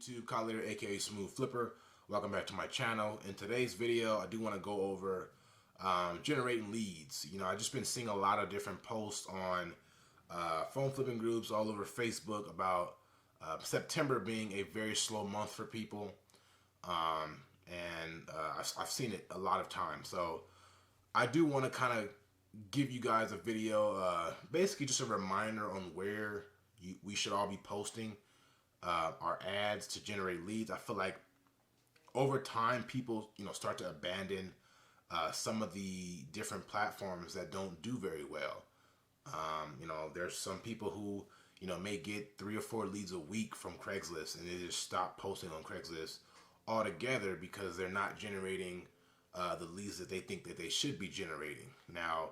YouTube, Khallid AKA Smoove Flipper. Welcome back to my channel. In today's video, I do want to go over generating leads. I've just been seeing a lot of different posts on phone flipping groups all over Facebook about September being a very slow month for people. I've seen it a lot of times. So I do want to kind of give you guys a video, basically just a reminder on where we should all be posting our ads to generate leads. I feel like over time people start to abandon some of the different platforms that don't do very well. There's some people who may get 3 or 4 leads a week from Craigslist, and they just stop posting on Craigslist altogether because they're not generating the leads that they think that they should be generating. Now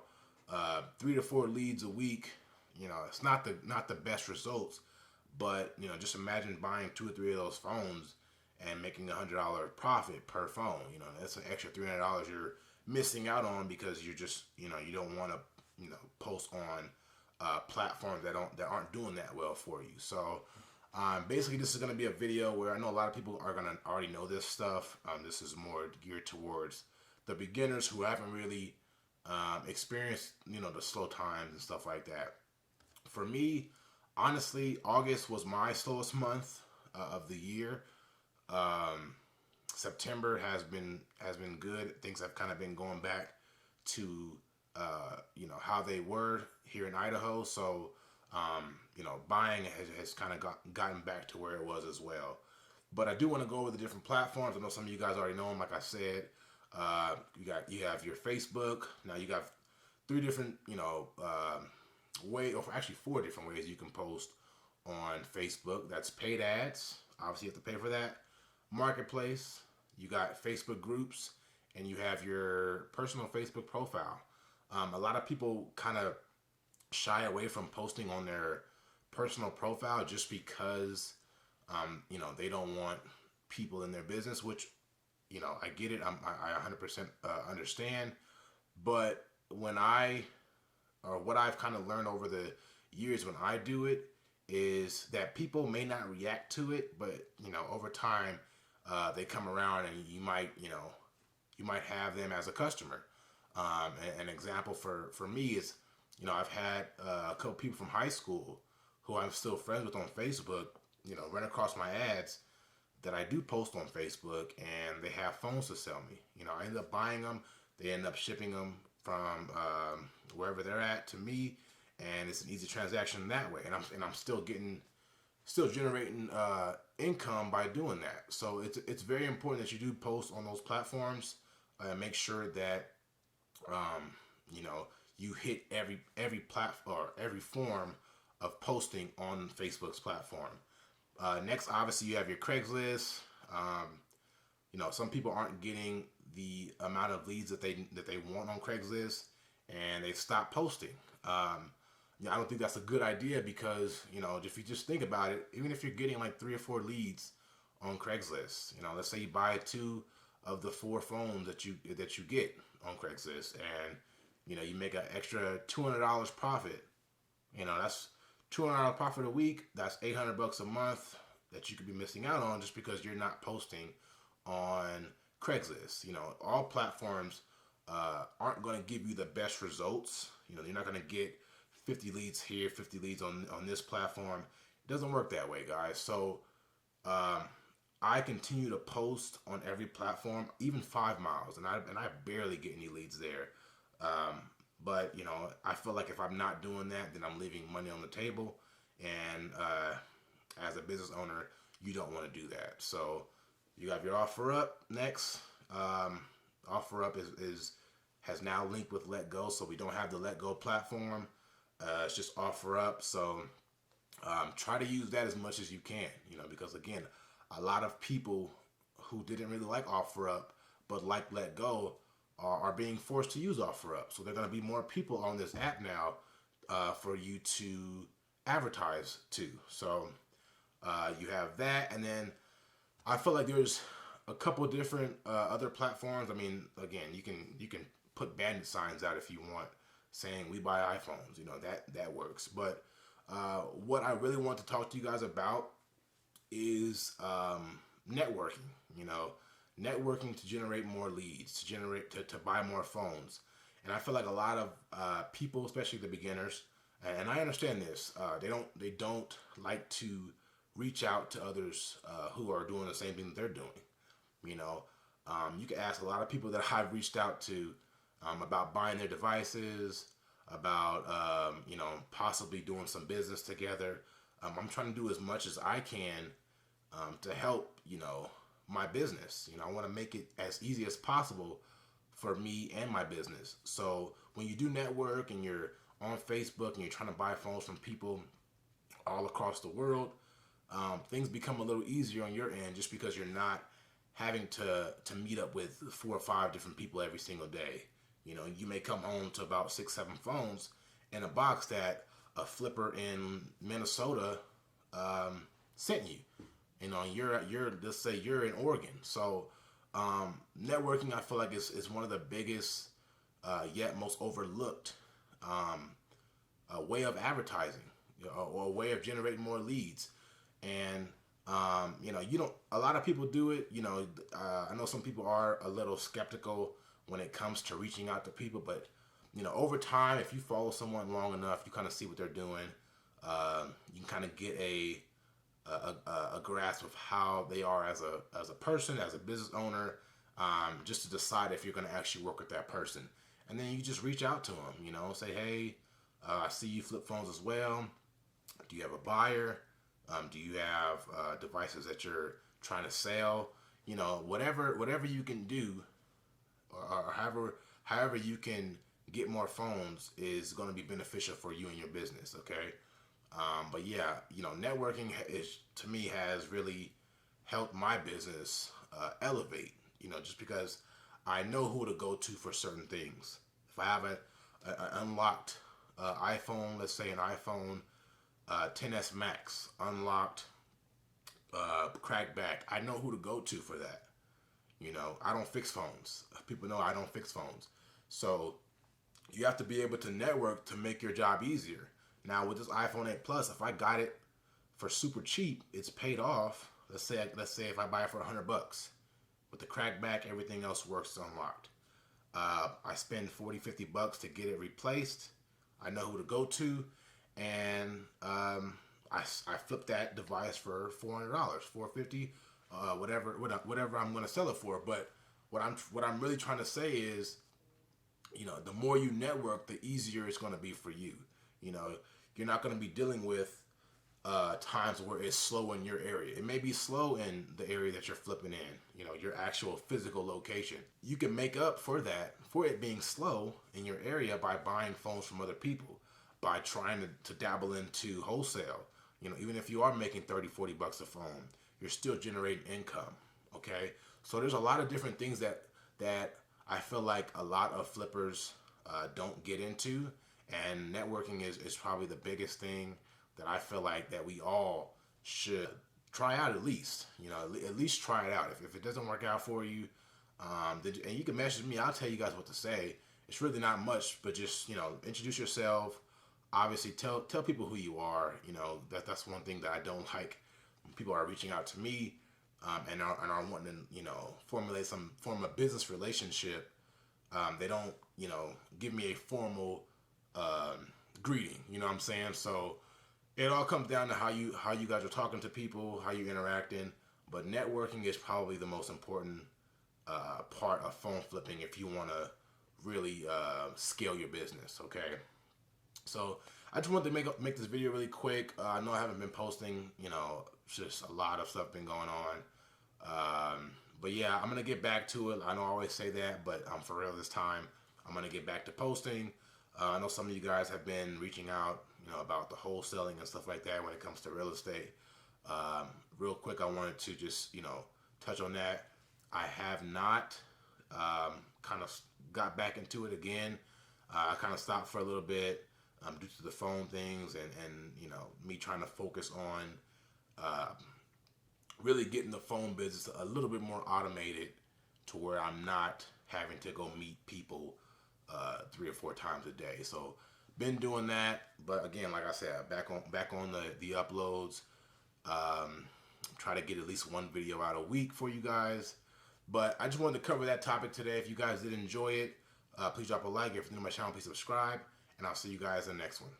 3 to 4 leads a week, it's not the best results, but just imagine buying 2 or 3 of those phones and making $100 profit per phone. That's an extra $300 you're missing out on because you're just you don't want to post on platforms that aren't doing that well for you. So basically this is going to be a video where I know a lot of people are going to already know this stuff. This is more geared towards the beginners who haven't really experienced the slow times and stuff like that. For me, honestly, August was my slowest month of the year. September has been good. Things have kind of been going back to how they were here in Idaho. So buying has kind of gotten back to where it was as well. But I do want to go over the different platforms. I know some of you guys already know them. Like I said, you have your Facebook. Now you got 3 different or actually 4 different ways you can post on Facebook. That's paid ads. Obviously you have to pay for that. Marketplace. You got Facebook groups, and you have your personal Facebook profile. A lot of people kind of shy away from posting on their personal profile just because they don't want people in their business, which I get it. I 100% understand. But what I've kind of learned over the years when I do it is that people may not react to it, but over time they come around, and you might have them as a customer. An example for me is I've had a couple people from high school who I'm still friends with on Facebook run across my ads that I do post on Facebook, and they have phones to sell me. I end up buying them. They end up shipping them from wherever they're at to me, and it's an easy transaction that way. And I'm still generating income by doing that. So it's very important that you do post on those platforms. Make sure that you hit every platform or every form of posting on Facebook's platform. Next, obviously, you have your Craigslist. Some people aren't getting the amount of leads that they want on Craigslist, and they stop posting. I don't think that's a good idea because if you just think about it, even if you're getting like 3 or 4 leads on Craigslist, let's say you buy 2 of the 4 phones that you get on Craigslist, and you make an extra $200 profit. That's $200 profit a week. That's $800 a month that you could be missing out on just because you're not posting on Craigslist. All platforms aren't going to give you the best results. You're not going to get 50 leads here, 50 leads on this platform. It doesn't work that way, guys. So I continue to post on every platform, even 5 miles, and I barely get any leads there. But I feel like if I'm not doing that, then I'm leaving money on the table, and as a business owner, you don't want to do that. So you have your offer up next. Offer up has now linked with Let Go, so we don't have the Let Go platform. It's just offer up. So try to use that as much as you can, because again, a lot of people who didn't really like offer up but like Let Go are being forced to use offer up. So there are going to be more people on this app now for you to advertise to. So you have that, and then I feel like there's a couple different other platforms. I mean, again, you can put bandit signs out if you want, saying we buy iPhones. That works. But what I really want to talk to you guys about is networking. You know, networking to generate more leads, to generate to buy more phones. And I feel like a lot of people, especially the beginners, and I understand this, they don't like to reach out to others who are doing the same thing that they're doing. You know, you can ask a lot of people that I've reached out to about buying their devices, about possibly doing some business together. I'm trying to do as much as I can to help my business. I want to make it as easy as possible for me and my business. So when you do network and you're on Facebook and you're trying to buy phones from people all across the world, things become a little easier on your end just because you're not having to meet up with 4 or 5 different people every single day. You may come home to about 6, 7 phones in a box that a flipper in Minnesota sent you. You're let's say you're in Oregon. So networking, I feel like is one of the biggest yet most overlooked way of advertising, or a way of generating more leads. And you don't. A lot of people do it. I know some people are a little skeptical when it comes to reaching out to people, but over time, if you follow someone long enough, you kind of see what they're doing. You can kind of get a grasp of how they are as a person, as a business owner, just to decide if you're going to actually work with that person. And then you just reach out to them. Say, hey, I see you flip phones as well. Do you have a buyer? Do you have devices that you're trying to sell? Whatever you can do, or however you can get more phones is going to be beneficial for you and your business. Okay. But yeah, networking to me has really helped my business elevate. Just because I know who to go to for certain things. If I have an unlocked iPhone, let's say an iPhone 10s Max unlocked, crackback, I know who to go to for that. I don't fix phones. People know I don't fix phones. So you have to be able to network to make your job easier. Now with this iPhone 8 Plus, if I got it for super cheap, it's paid off. Let's say if I buy it for $100, with the crackback, everything else works unlocked. I spend $40-$50 to get it replaced. I know who to go to, and I flip that device for $400, $450, whatever I'm going to sell it for. But what I'm really trying to say is, the more you network, the easier it's going to be for you. You're not going to be dealing with times where it's slow in your area. It may be slow in the area that you're flipping in, your actual physical location. You can make up for that, for it being slow in your area, by buying phones from other people, by trying to dabble into wholesale. Even if you are making $30-$40 a phone, you're still generating income. Okay. So there's a lot of different things that I feel like a lot of flippers don't get into, and networking is probably the biggest thing that I feel like that we all should try out at least. At least try it out. If it doesn't work out for you, and you can message me, I'll tell you guys what to say. It's really not much, but just introduce yourself. Obviously, tell people who you are. That's one thing that I don't like when people are reaching out to me and are wanting to form a business relationship. They don't give me a formal greeting. You know what I'm saying? So it all comes down to how you guys are talking to people, how you're interacting. But networking is probably the most important part of phone flipping if you want to really scale your business. Okay. So I just wanted to make this video really quick. I know I haven't been posting, just a lot of stuff been going on. But yeah, I'm going to get back to it. I know I always say that, but I'm for real this time. I'm going to get back to posting. I know some of you guys have been reaching out, about the wholesaling and stuff like that when it comes to real estate. Real quick, I wanted to just, touch on that. I have not kind of got back into it again. I kind of stopped for a little bit due to the phone things and me trying to focus on really getting the phone business a little bit more automated to where I'm not having to go meet people 3 or 4 times a day. So been doing that, but again, like I said, back on the uploads. Try to get at least one video out a week for you guys. But I just wanted to cover that topic today. If you guys did enjoy it, please drop a like. If you're new to my channel, please subscribe. And I'll see you guys in the next one.